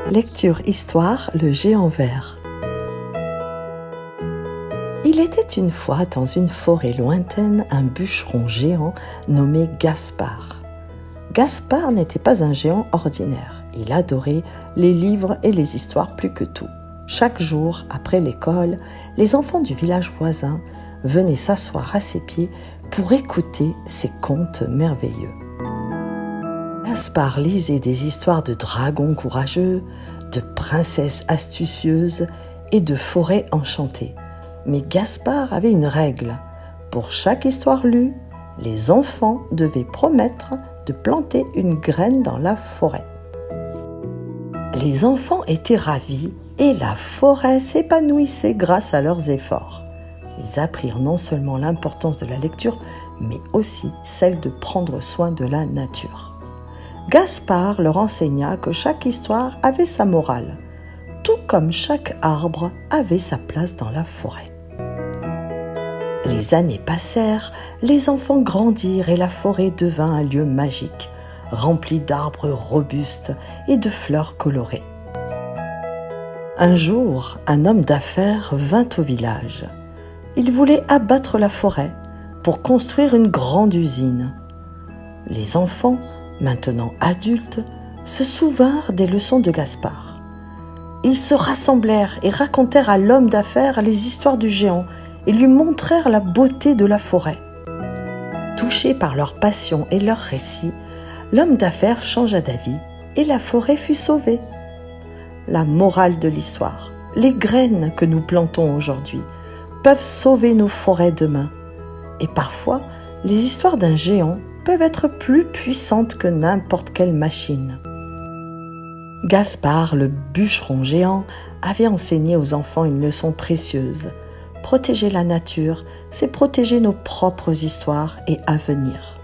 Lecture Histoire, le géant vert. Il était une fois dans une forêt lointaine un bûcheron géant nommé Gaspard. Gaspard n'était pas un géant ordinaire. Il adorait les livres et les histoires plus que tout. Chaque jour, après l'école, les enfants du village voisin venaient s'asseoir à ses pieds pour écouter ses contes merveilleux. Gaspard lisait des histoires de dragons courageux, de princesses astucieuses et de forêts enchantées. Mais Gaspard avait une règle. Pour chaque histoire lue, les enfants devaient promettre de planter une graine dans la forêt. Les enfants étaient ravis et la forêt s'épanouissait grâce à leurs efforts. Ils apprirent non seulement l'importance de la lecture, mais aussi celle de prendre soin de la nature. Gaspard leur enseigna que chaque histoire avait sa morale, tout comme chaque arbre avait sa place dans la forêt. Les années passèrent, les enfants grandirent et la forêt devint un lieu magique, rempli d'arbres robustes et de fleurs colorées. Un jour, un homme d'affaires vint au village. Il voulait abattre la forêt pour construire une grande usine. Les enfants, maintenant adultes, se souvinrent des leçons de Gaspard. Ils se rassemblèrent et racontèrent à l'homme d'affaires les histoires du géant et lui montrèrent la beauté de la forêt. Touché par leur passion et leurs récits, l'homme d'affaires changea d'avis et la forêt fut sauvée. La morale de l'histoire, les graines que nous plantons aujourd'hui peuvent sauver nos forêts demain. Et parfois, les histoires d'un géant peuvent être plus puissantes que n'importe quelle machine. Gaspard, le bûcheron géant, avait enseigné aux enfants une leçon précieuse. Protéger la nature, c'est protéger nos propres histoires et avenirs.